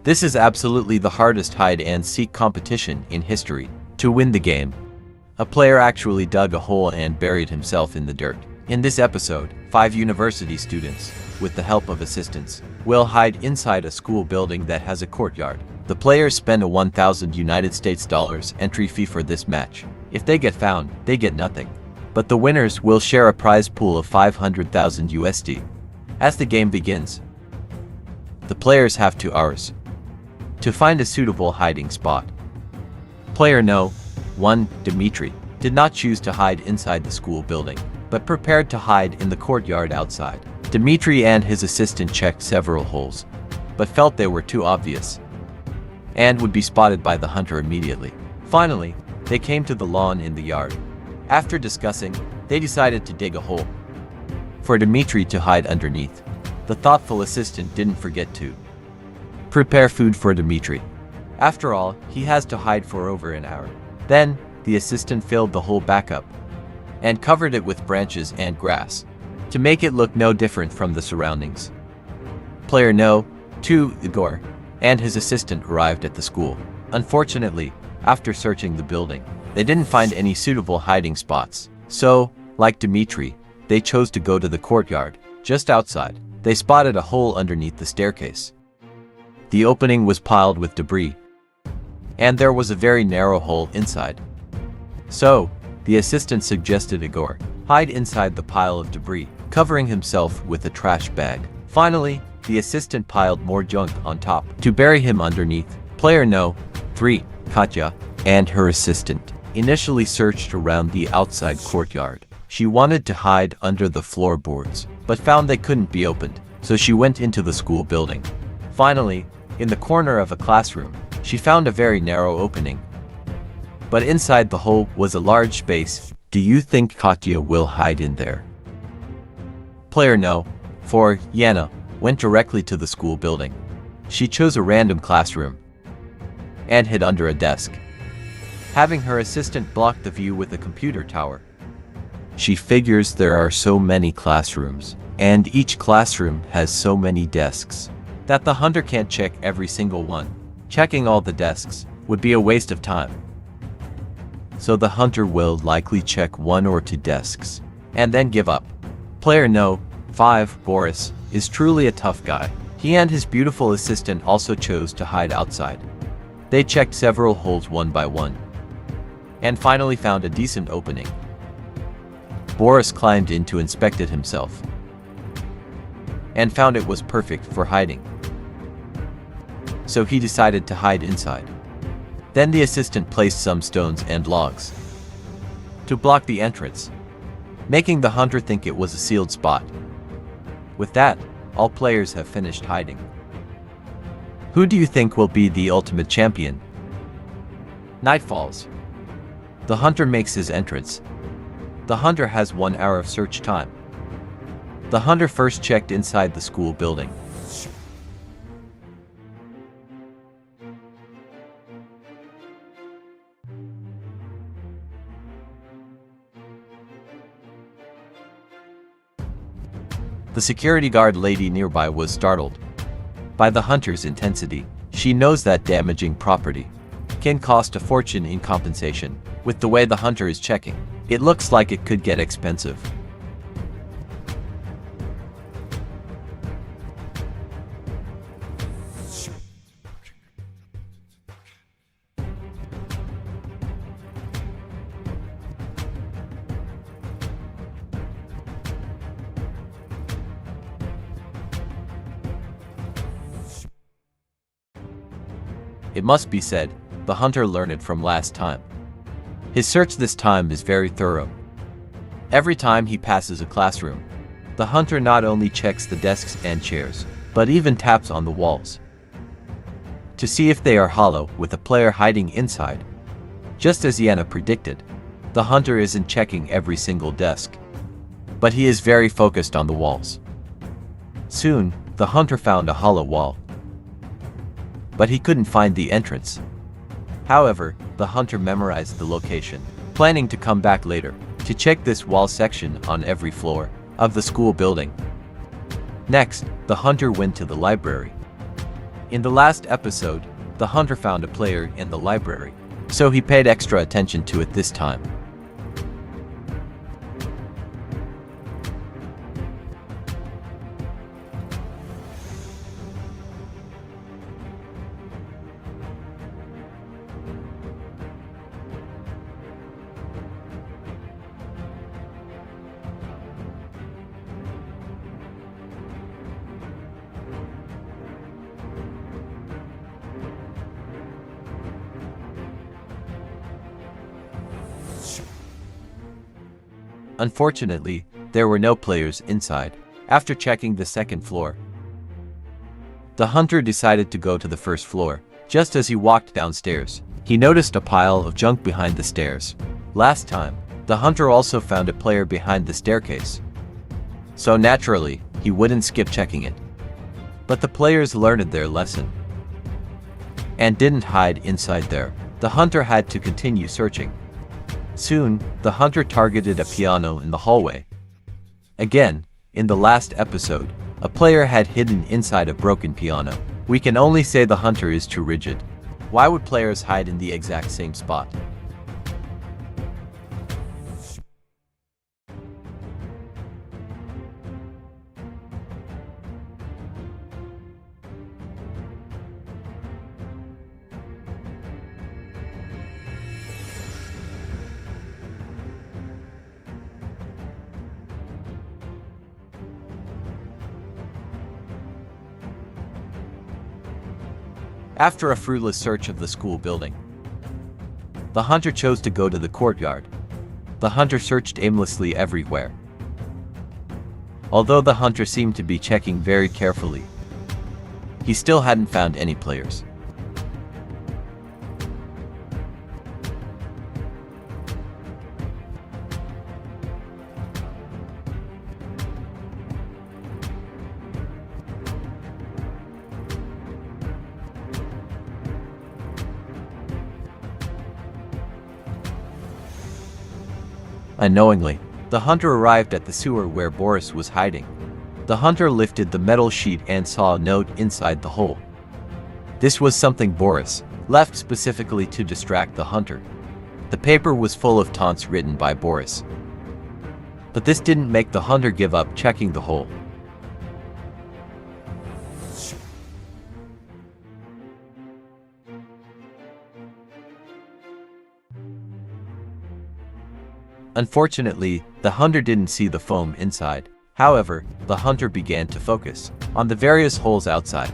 This is absolutely the hardest hide-and-seek competition in history. To win the game, a player actually dug a hole and buried himself in the dirt. In this episode, 5 university students, with the help of assistants, will hide inside a school building that has a courtyard. The players spend a $1,000 entry fee for this match. If they get found, they get nothing. But the winners will share a prize pool of 500,000 USD. As the game begins, the players have 2 hours to find a suitable hiding spot. Player No. 1. Dmitry did not choose to hide inside the school building, but prepared to hide in the courtyard outside. Dmitry and his assistant checked several holes, but felt they were too obvious and would be spotted by the hunter immediately. Finally, they came to the lawn in the yard. After discussing, they decided to dig a hole for Dmitry to hide underneath. The thoughtful assistant didn't forget to prepare food for Dmitry. After all, he has to hide for over an hour. Then, the assistant filled the hole back up and covered it with branches and grass to make it look no different from the surroundings. Player No. 2. Igor and his assistant arrived at the school. Unfortunately, after searching the building, they didn't find any suitable hiding spots. So, like Dmitry, they chose to go to the courtyard. Just outside, they spotted a hole underneath the staircase. The opening was piled with debris, and there was a very narrow hole inside. So, the assistant suggested Igor hide inside the pile of debris, covering himself with a trash bag. Finally, the assistant piled more junk on top to bury him underneath. Player No. 3. Katya and her assistant initially searched around the outside courtyard. She wanted to hide under the floorboards, but found they couldn't be opened, so she went into the school building. Finally, in the corner of a classroom, she found a very narrow opening. But inside the hole was a large space. Do you think Katya will hide in there? Player No. 4. Yana went directly to the school building. She chose a random classroom and hid under a desk, having her assistant block the view with a computer tower. She figures there are so many classrooms, and each classroom has so many desks, that the hunter can't check every single one. Checking all the desks would be a waste of time. So the hunter will likely check 1 or 2 desks, and then give up. Player No. 5. Boris is truly a tough guy. He and his beautiful assistant also chose to hide outside. They checked several holes one by one, and finally found a decent opening. Boris climbed in to inspect it himself, and found it was perfect for hiding. So he decided to hide inside. Then the assistant placed some stones and logs to block the entrance, making the hunter think it was a sealed spot. With that, all players have finished hiding. Who do you think will be the ultimate champion? Night falls. The hunter makes his entrance. The hunter has 1 hour of search time. The hunter first checked inside the school building. The security guard lady nearby was startled by the hunter's intensity. She knows that damaging property can cost a fortune in compensation. With the way the hunter is checking, it looks like it could get expensive. It must be said, the hunter learned it from last time. His search this time is very thorough. Every time he passes a classroom, the hunter not only checks the desks and chairs, but even taps on the walls to see if they are hollow, with a player hiding inside. Just as Yana predicted, the hunter isn't checking every single desk, but he is very focused on the walls. Soon, the hunter found a hollow wall, but he couldn't find the entrance. However, the hunter memorized the location, planning to come back later to check this wall section on every floor of the school building. Next, the hunter went to the library. In the last episode, the hunter found a player in the library, so he paid extra attention to it this time. Unfortunately, there were no players inside. After checking the second floor, the hunter decided to go to the first floor. Just as he walked downstairs, he noticed a pile of junk behind the stairs. Last time, the hunter also found a player behind the staircase, so naturally, he wouldn't skip checking it. But the players learned their lesson and didn't hide inside there. The hunter had to continue searching. Soon, the hunter targeted a piano in the hallway. Again, in the last episode, a player had hidden inside a broken piano. We can only say the hunter is too rigid. Why would players hide in the exact same spot? After a fruitless search of the school building, the hunter chose to go to the courtyard. The hunter searched aimlessly everywhere. Although the hunter seemed to be checking very carefully, he still hadn't found any players. Unknowingly, the hunter arrived at the sewer where Boris was hiding. The hunter lifted the metal sheet and saw a note inside the hole. This was something Boris left specifically to distract the hunter. The paper was full of taunts written by Boris. But this didn't make the hunter give up checking the hole. Unfortunately, the hunter didn't see the foam inside. However, the hunter began to focus on the various holes outside.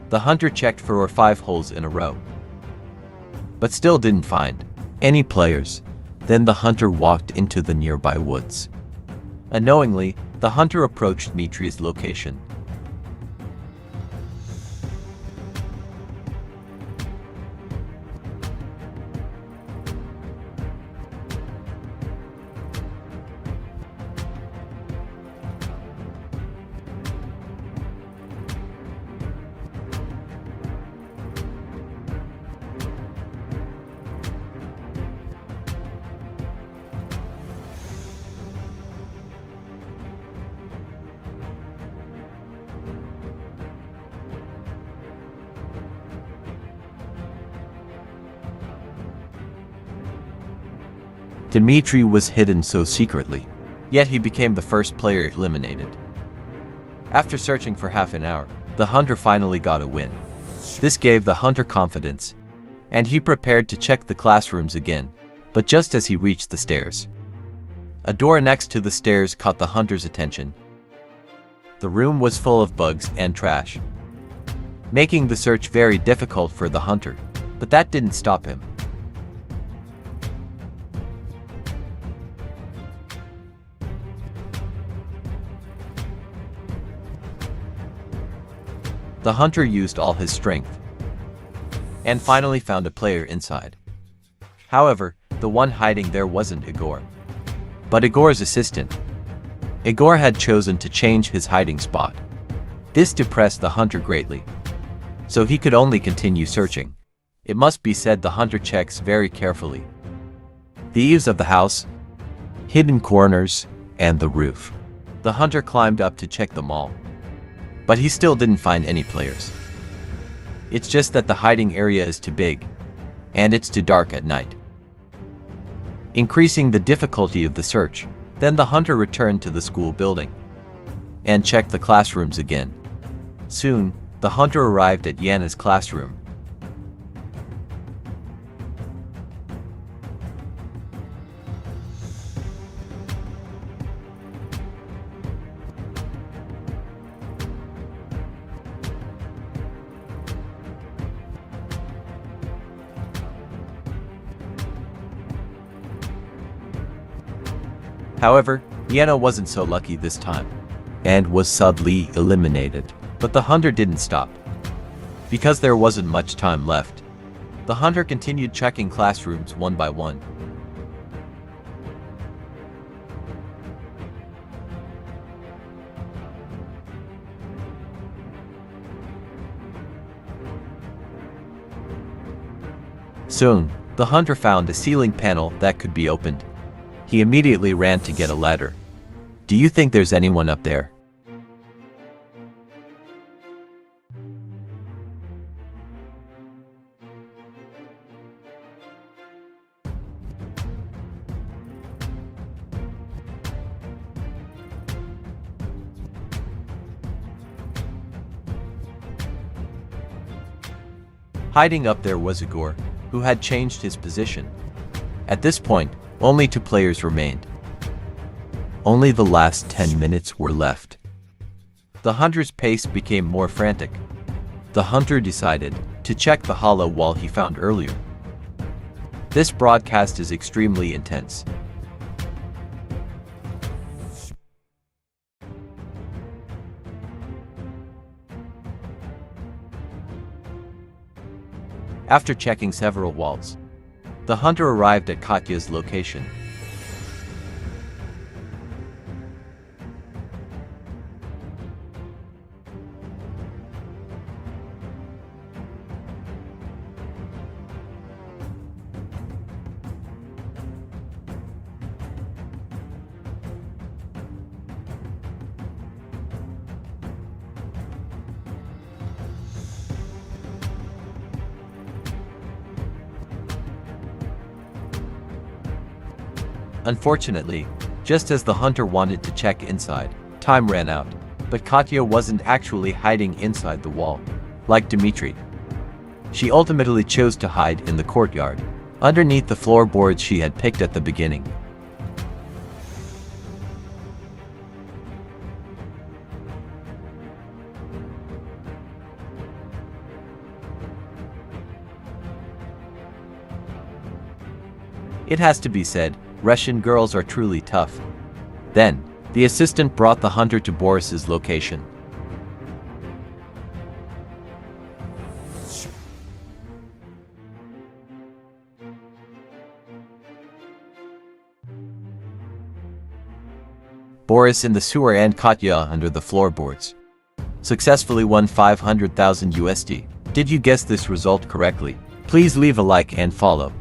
The hunter checked for 5 holes in a row, but still didn't find any players. Then the hunter walked into the nearby woods. Unknowingly, the hunter approached Dmitri's location. Dmitri was hidden so secretly, yet he became the first player eliminated. After searching for half an hour, the hunter finally got a win. This gave the hunter confidence, and he prepared to check the classrooms again, but just as he reached the stairs, A door next to the stairs caught the hunter's attention. The room was full of bugs and trash, making the search very difficult for the hunter, but that didn't stop him. The hunter used all his strength and finally found a player inside. However, the one hiding there wasn't Igor, but Igor's assistant. Igor had chosen to change his hiding spot. This depressed the hunter greatly, so he could only continue searching. It must be said the hunter checks very carefully the eaves of the house, hidden corners, and the roof. The hunter climbed up to check them all, but he still didn't find any players. It's just that the hiding area is too big, and it's too dark at night, increasing the difficulty of the search. Then the hunter returned to the school building and checked the classrooms again. Soon, the hunter arrived at Yana's classroom. However, Yana wasn't so lucky this time, and was suddenly eliminated. But the hunter didn't stop, because there wasn't much time left. The hunter continued checking classrooms one by one. Soon, the hunter found a ceiling panel that could be opened. He immediately ran to get a ladder. Do you think there's anyone up there? Hiding up there was Igor, who had changed his position. At this point, only 2 players remained. Only the last 10 minutes were left. The hunter's pace became more frantic. The hunter decided to check the hollow wall he found earlier. This broadcast is extremely intense. After checking several walls, the hunter arrived at Katya's location. Unfortunately, just as the hunter wanted to check inside, time ran out. But Katya wasn't actually hiding inside the wall, like Dmitry. She ultimately chose to hide in the courtyard, underneath the floorboards she had picked at the beginning. It has to be said, Russian girls are truly tough. Then, the assistant brought the hunter to Boris's location. Boris in the sewer and Katya under the floorboards. Successfully won 500,000 USD. Did you guess this result correctly? Please leave a like and follow.